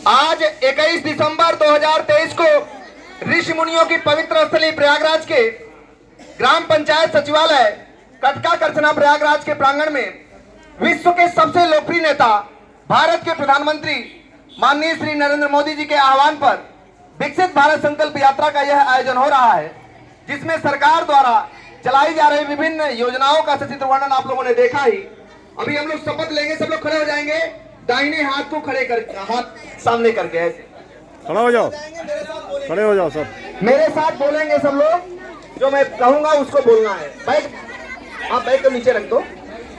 आज 21 दिसंबर 2023 को ऋषि मुनियों की पवित्र स्थली प्रयागराज के ग्राम पंचायत सचिवालय कटका करछना प्रयागराज के प्रांगण में विश्व के सबसे लोकप्रिय नेता भारत के प्रधानमंत्री माननीय श्री नरेंद्र मोदी जी के आह्वान पर विकसित भारत संकल्प यात्रा का यह आयोजन हो रहा है, जिसमें सरकार द्वारा चलाई जा रही विभिन्न योजनाओं का सचित्र वर्णन आप लोगों ने देखा ही। अभी हम लोग शपथ लेंगे, सब लोग खड़े हो जाएंगे, दाहिने हाथ को खड़े कर, हाथ सामने करके ऐसे खड़ा हो जाओ, खड़े हो जाओ सब। मेरे साथ बोलेंगे सब लोग, जो मैं कहूंगा उसको बोलना है। बैग आप बैग को नीचे रख दो,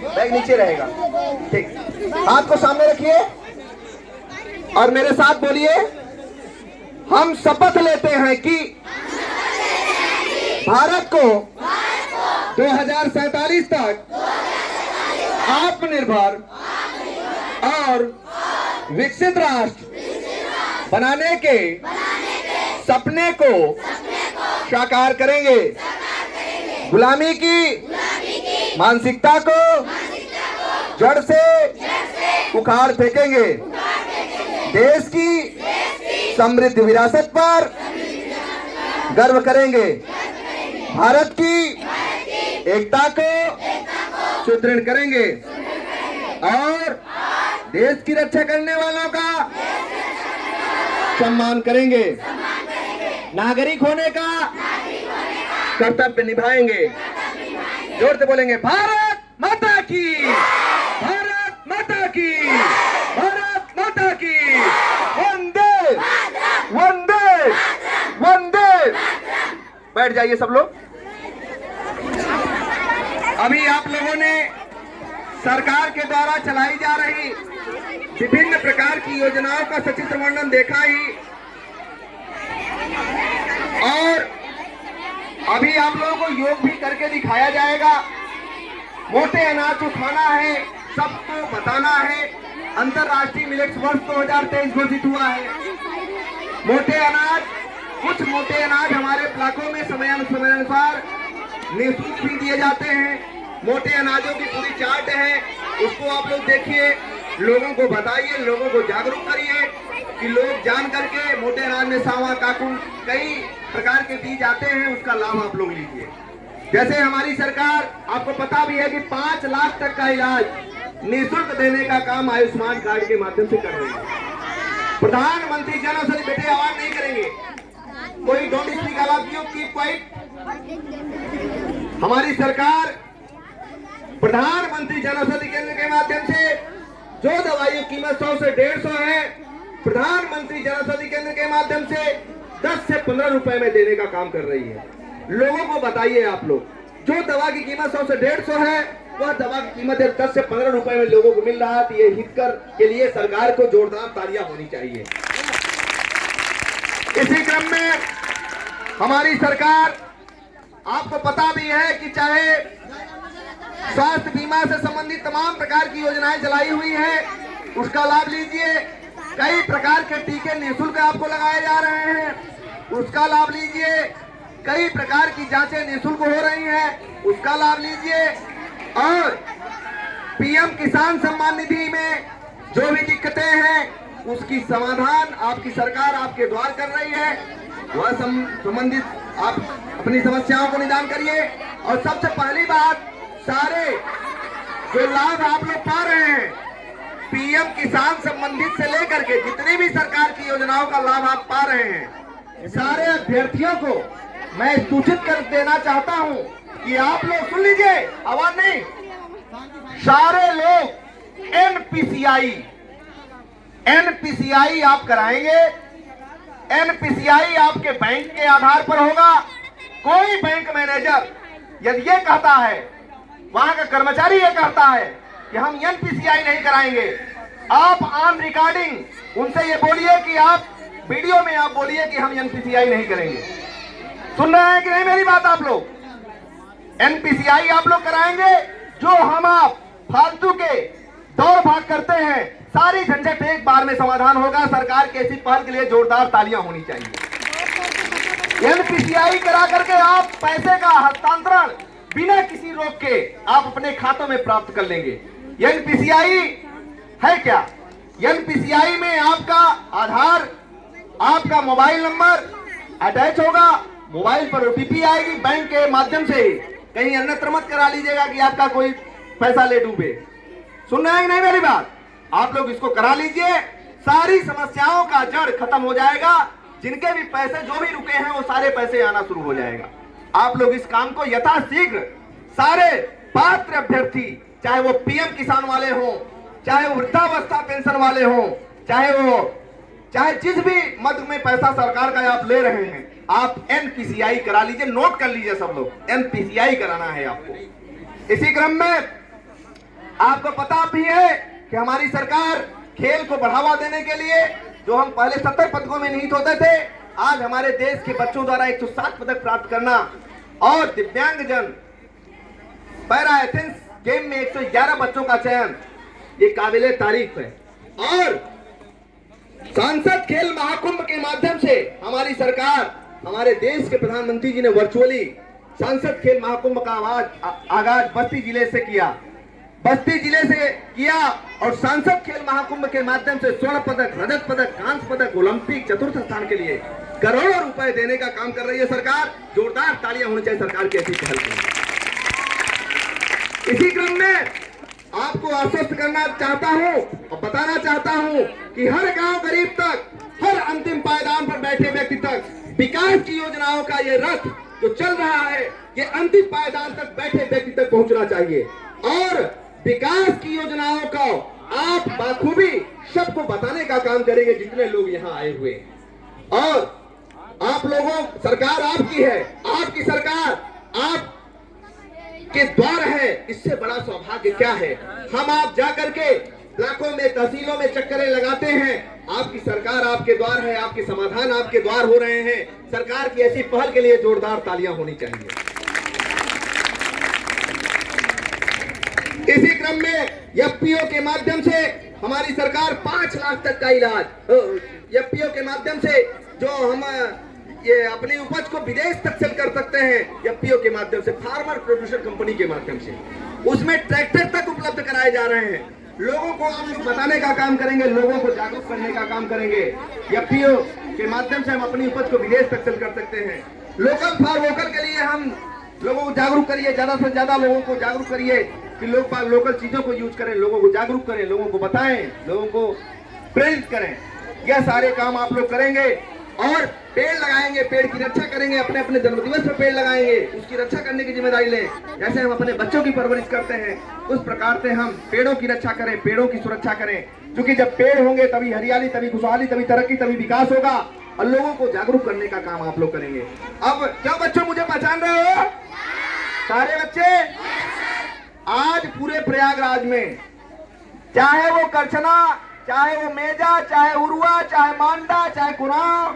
बैग नीचे रहेगा, ठीक। हाथ को सामने रखिए और मेरे साथ बोलिए, हम शपथ लेते हैं कि भारत को 2047 तक आत्मनिर्भर और विकसित राष्ट्र बनाने के सपने को साकार करेंगे। गुलामी की मानसिकता को जड़ से उखाड़ फेंकेंगे। देश की समृद्ध विरासत पर गर्व करेंगे। भारत की एकता को सुदृढ़ करेंगे और देश की रक्षा करने वालों का सम्मान करेंगे। नागरिक होने का कर्तव्य निभाएंगे। जोर से बोलेंगे, भारत माता की, भारत माता की, भारत माता की, वंदे वंदे वंदे। बैठ जाइए सब लोग। अभी आप लोगों ने सरकार के द्वारा चलाई जा रही विभिन्न प्रकार की योजनाओं का सचित्र वर्णन देखा ही, और अभी आप लोगों को योग भी करके दिखाया जाएगा। मोटे अनाज को खाना है, सबको बताना है। अंतरराष्ट्रीय मिलेट्स वर्ष 2023 घोषित हुआ है। मोटे अनाज, कुछ मोटे अनाज हमारे ब्लॉकों में समयानुसार निःशुल्क भी दिए जाते हैं। मोटे अनाजों की पूरी चार्ट है, उसको आप लोग देखिए, लोगों को बताइए, लोगों को जागरूक करिए कि लोग जान करके मोटे अनाज में सावा, काकुन, कई प्रकार के बीज आते हैं, उसका लाभ आप लोग लीजिए। जैसे हमारी सरकार, आपको पता भी है कि 5 लाख तक का इलाज निःशुल्क देने का काम आयुष्मान कार्ड के माध्यम से कर रही है। प्रधानमंत्री जन औषधि, बेटे आवाज नहीं करेंगे, कोई don't speak allowed, you keep quiet. हमारी सरकार प्रधानमंत्री जन औषधि केंद्र के माध्यम से जो दवाइयों की कीमत 100 से 150 है, प्रधानमंत्री जन औषधि केंद्र के माध्यम से 10 से 15 रुपए में देने का काम कर रही है। लोगों को बताइए आप लोग, जो दवा की कीमत 100 से 150 है, वह दवा की कीमत 10 से 15 रुपए में लोगों को मिल रहा है। तो ये हितकर के लिए सरकार को जोरदार तालियां होनी चाहिए। इसी क्रम में हमारी सरकार, आपको पता भी है कि चाहे स्वास्थ्य बीमा से संबंधित तमाम प्रकार की योजनाएं चलाई हुई है, उसका लाभ लीजिए। कई प्रकार के टीके निःशुल्क आपको लगाए जा रहे हैं, उसका लाभ लीजिए। कई प्रकार की जांचें निःशुल्क हो रही हैं, उसका लाभ लीजिए। और पीएम किसान सम्मान निधि में जो भी दिक्कतें हैं, उसकी समाधान आपकी सरकार आपके द्वार कर रही है। वह संबंधित आप अपनी समस्याओं को निदान करिए। और सबसे पहली बात, सारे जो लाभ आप लोग पा रहे हैं, पीएम किसान संबंधित से लेकर के जितनी भी सरकार की योजनाओं का लाभ आप पा रहे हैं, सारे अभ्यर्थियों को मैं सूचित कर देना चाहता हूं कि आप लोग सुन लीजिए, आवाज नहीं, सारे लोग एनपीसीआई आप कराएंगे। एनपीसीआई आपके बैंक के आधार पर होगा। कोई बैंक मैनेजर यदि ये कहता है, वहां का कर्मचारी ये कहता है कि हम एनपीसीआई नहीं कराएंगे, आप ऑन रिकॉर्डिंग उनसे ये बोलिए कि आप वीडियो में आप बोलिए कि हम एनपीसीआई नहीं करेंगे। सुन रहे हैं कि नहीं मेरी बात आप लोग? एनपीसीआई आप लोग कराएंगे। जो हम आप फालतू के दौड़ भाग करते हैं, सारी झंझट एक बार में समाधान होगा। सरकार की ऐसी पहल के लिए जोरदार तालियां होनी चाहिए। एनपीसीआई करा करके आप पैसे का हस्तांतरण बिना किसी रोक के आप अपने खातों में प्राप्त कर लेंगे। एनपीसीआई है क्या? एनपीसीआई में आपका आधार आपका मोबाइल नंबर अटैच होगा, मोबाइल पर ओटीपी आएगी, बैंक के माध्यम से ही। कहीं अन्यत्र मत करा लीजिएगा कि आपका कोई पैसा ले डूबे। सुन रहे हैं कि नहीं मेरी बात? आप लोग इसको करा लीजिए, सारी समस्याओं का जड़ खत्म हो जाएगा। जिनके भी पैसे जो भी रुके हैं वो सारे पैसे आना शुरू हो जाएगा। आप लोग इस काम को यथाशीघ्र सारे पात्र अभ्यर्थी, चाहे वो पीएम किसान वाले हों, चाहे वो वृद्धावस्था पेंशन वाले हों, चाहे जिस भी मद में पैसा सरकार का आप ले रहे हैं, आप एनपीसीआई करा लीजिए। नोट कर लीजिए सब लोग, एनपीसीआई कराना है आपको। इसी क्रम में आपको पता भी है कि हमारी सरकार खेल को बढ़ावा देने के लिए, जो हम पहले 70 पदकों में निहित होते थे, आज हमारे देश के बच्चों द्वारा 107 पदक प्राप्त करना और दिव्यांगजन पैरा एथेंस गेम में 111 बच्चों का चयन, ये काबिले तारीफ है। और सांसद खेल महाकुंभ के माध्यम से हमारी सरकार, हमारे देश के प्रधानमंत्री जी ने वर्चुअली सांसद खेल महाकुंभ का आगाज बस्ती जिले से किया। बस्ती जिले से किया और सांसद खेल महाकुंभ के माध्यम से स्वर्ण पदक, रजत पदक, कांस्य पदक, ओलंपिक चतुर्थ स्थान के लिए करोड़ों रुपए देने का काम कर रही है सरकार। जोरदार तालियां होनी चाहिए सरकार की ऐसी पहल के लिए। इसी क्रम में आपको आश्वस्त करना चाहता हूं और बताना चाहता हूं कि हर गांव गरीब तक, हर अंतिम पायदान पर बैठे व्यक्ति तक विकास की योजनाओं का ये रथ जो चल रहा है, ये अंतिम पायदान तक बैठे व्यक्ति तक पहुंचना चाहिए। और विकास की योजनाओं को आप बाखूबी सबको बताने का काम करेंगे जितने लोग यहाँ आए हुए हैं। और आप लोगों, सरकार आपकी है, आपकी सरकार आप के द्वार है, इससे बड़ा सौभाग्य क्या है। हम आप जाकर के ब्लॉकों में, तहसीलों में चक्करें लगाते हैं, आपकी सरकार आपके द्वार है, आपके समाधान आपके द्वार हो रहे हैं। सरकार की ऐसी पहल के लिए जोरदार तालियां होनी चाहिए। इसी क्रम में एफपीओ के माध्यम से हमारी सरकार 5 लाख तक का इलाज, एफपीओ के माध्यम से जो हम ये अपनी उपज को विदेश तक सेल कर सकते हैं, एफपीओ के माध्यम से, फार्मर प्रोड्यूसर कंपनी के माध्यम से, उसमें ट्रैक्टर तक उपलब्ध कराए जा रहे हैं। लोगों को हम बताने का काम करेंगे, लोगों को जागरूक करने का काम करेंगे। एफपीओ के माध्यम से हम अपनी उपज को विदेश तक सेल कर सकते हैं। लोकल फॉर वोकल के लिए हम लोगों को जागरूक करिए, ज्यादा से ज्यादा लोगों को जागरूक करिए कि लोग लोकल चीजों को यूज करें, लोगों को जागरूक करें, लोगों को बताएं, लोगों को प्रेरित करें। यह सारे काम आप लोग करेंगे और पेड़ लगाएंगे, पेड़ की रक्षा करेंगे, अपने अपने जन्मदिवस पर पेड़ लगाएंगे, उसकी रक्षा करने की जिम्मेदारी लें। जैसे हम अपने बच्चों की परवरिश करते हैं, उस प्रकार से हम पेड़ों की रक्षा करें, पेड़ों की सुरक्षा करें। क्योंकि जब पेड़ होंगे तभी हरियाली, तभी खुशहाली, तभी तरक्की, तभी विकास होगा। और लोगों को जागरूक करने का काम आप लोग करेंगे। अब क्या बच्चों मुझे पहचान रहे हो? सारे बच्चे आज पूरे प्रयागराज में, चाहे वो करछना, चाहे वो मेजा, चाहे उरुआ, चाहे मांडा, चाहे कुराव,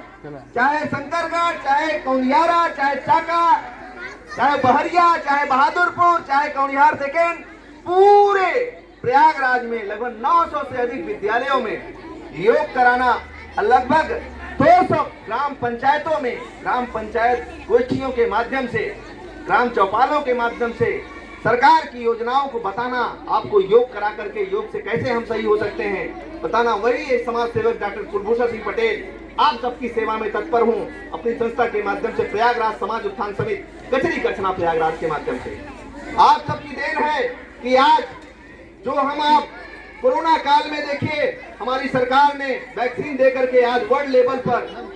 चाहे शंकरगढ़, चाहे कौंडियारा, चाहे चाका, चाहे बहरिया, चाहे बहादुरपुर, चाहे कौंडिहार सेकेंड, पूरे प्रयागराज में लगभग 900 से अधिक विद्यालयों में योग कराना, लगभग 200 ग्राम पंचायतों में, ग्राम पंचायत गोष्ठियों के माध्यम से, ग्राम चौपालों के माध्यम से सरकार की योजनाओं को बताना, आपको योग करा करके योग से कैसे हम सही हो सकते हैं बताना। वही एक समाज सेवक डॉक्टर कुलभूषण सिंह पटेल आप सबकी सेवा में तत्पर हूं। अपनी संस्था के माध्यम से प्रयागराज समाज उत्थान समिति, कचरी करछना प्रयागराज के माध्यम से आप सबकी देन है कि आज जो हम आप कोरोना काल में देखिए, हमारी सरकार ने वैक्सीन देकर के आज वर्ल्ड लेवल पर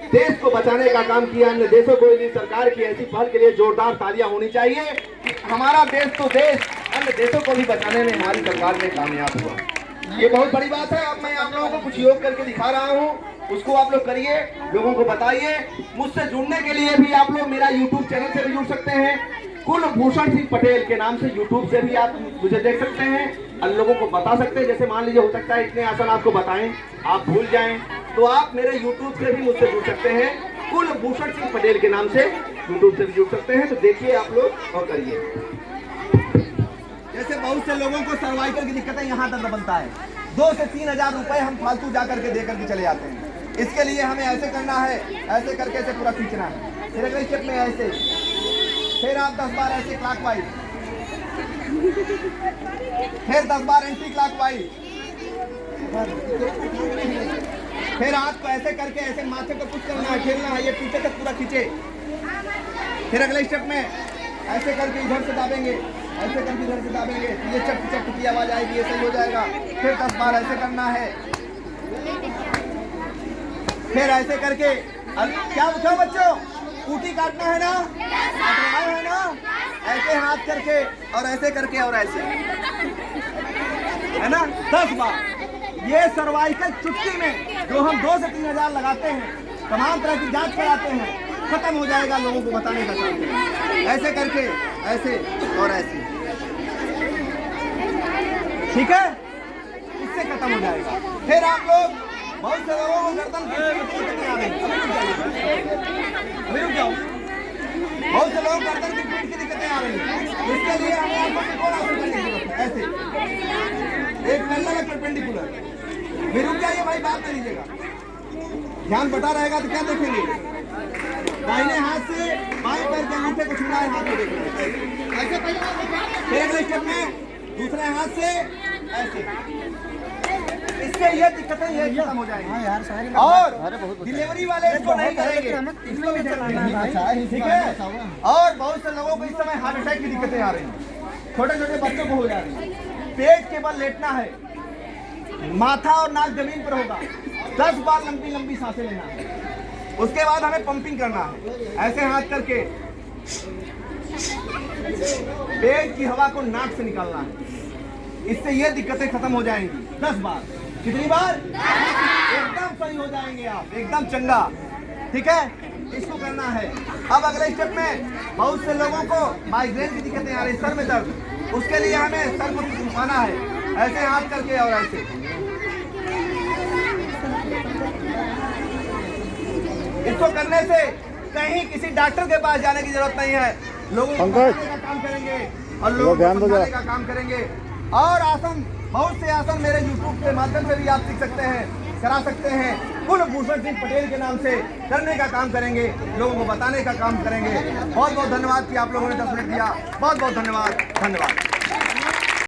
देश को बचाने का काम किया। अन्य देशों को भी सरकार की ऐसी पहल के लिए जोरदार तालियां होनी चाहिए कि हमारा देश तो देश, अन्य देशों को भी बचाने में हमारी सरकार ने कामयाब हुआ। ये बहुत बड़ी बात है। अब मैं आप लोगों को कुछ योग करके दिखा रहा हूँ, उसको आप लोग करिए, लोगों को बताइए। मुझसे जुड़ने के लिए भी आप लोग मेरा यूट्यूब चैनल से भी जुड़ सकते हैं, कुलभूषण सिंह पटेल के नाम से यूट्यूब से भी आप मुझे देख सकते हैं और लोगों को बता सकते हैं। जैसे मान लीजिए हो सकता है इतने आसन आपको बताएं, आप भूल जाएं, तो आप मेरे यूट्यूब से भी मुझसे जुड़ सकते हैं। कुलभूषण सिंह पटेल के नाम से यूट्यूब से भी जुड़ सकते हैं। तो देखिए आप लोग और करिए। जैसे बहुत से लोगों को सर्वाइकल की दिक्कत है, यहाँ दर्द बनता है, 2 से 3 हजार रुपए हम फालतू जा करके दे करके चले जाते हैं। इसके लिए हमें ऐसे करना है, ऐसे करके ऐसे पूरा खींचना है, फिर अगले स्टेप में ऐसे, फिर आप 10 बार ऐसे क्लॉकवाइज, फिर 10 बार एंटी क्लॉकवाइज, फिर हाथ को ऐसे करके ऐसे माथे को कुछ करना है, खेलना है, ये पीछे तक पूरा खींचे। फिर अगले स्टेप में ऐसे करके इधर से दाबेंगे, ऐसे करके इधर से दाबेंगे, ये चट चट की आवाज आएगी, ऐसे ही हो जाएगा। फिर 10 बार ऐसे करना है। फिर ऐसे करके क्या पूछो बच्चों, ऊटी काटना है ना, काटना है ना, ऐसे हाथ करके और ऐसे करके और ऐसे, है ना, 10 बार। ये सर्वाइकल चुटकी में जो हम 2 से 3 हजार लगाते हैं, तमाम तरह की जांच कराते हैं, खत्म हो जाएगा, लोगों को बताने का काम करें। ऐसे करके ऐसे और ऐसे, ठीक है, इससे खत्म हो जाएगा। फिर आप लोग बहुत से लोगों को गर्दन की दिक्कतें आ रही हैं, अभी रुक जाओ, बहुत से लोगों को गर्दन की पीठ की दिक्कतें आ रही हैं। इसके लिए हमें आपको थोड़ा सा करने की जरूरत है, ऐसे एक पैरेलल एक परपेंडिकुलर। फिर रुक जाइए भाई, बात नहीं लीजिएगा, ध्यान बटा रहेगा तो क्या देखेंगे, दाहिने हाथ से बाएं पैर के अंगूठे को छूना है, हाथ को देखना है ऐसे। फिर अगले स्टेप में दूसरे हाथ से ऐसे, इससे ये दिक्कतें ये खत्म हो जाएंगी। और डिलीवरी वाले इसको नहीं करेंगे, इसको भी चलाएंगे, ठीक है। और बहुत से लोगों को इस समय हार्ट अटैक की दिक्कतें आ रही हैं, छोटे छोटे बच्चों को हो जा रही है। पेट के बल लेटना है, माथा और नाक जमीन पर होगा, 10 बार लंबी लंबी सांसें लेना है। उसके बाद हमें पंपिंग करना है, ऐसे हाथ करके पेट की हवा को नाक से निकालना है, इससे ये दिक्कतें खत्म हो जाएंगी। 10 बार, कितनी बार? एकदम सही हो जाएंगे आप, एकदम चंगा, ठीक है, इसको करना है। अब अगले स्टेप में बहुत से लोगों को माइग्रेन की दिक्कतें आ रही, सर में दर्द, उसके लिए हमें सर को घुमाना है, ऐसे हाथ करके और ऐसे। इसको करने से कहीं किसी डॉक्टर के पास जाने की जरूरत नहीं है, लोगों को बताने का काम करेंगे और लोगों को समझाने का काम करेंगे। और आसन, बहुत से आसन मेरे YouTube के माध्यम से भी आप सीख सकते हैं, करा सकते हैं। कुलभूषण सिंह पटेल के नाम से करने का काम करेंगे, लोगों को बताने का काम करेंगे। बहुत बहुत धन्यवाद कि आप लोगों ने 10 मिनट दिया, बहुत बहुत धन्यवाद, धन्यवाद।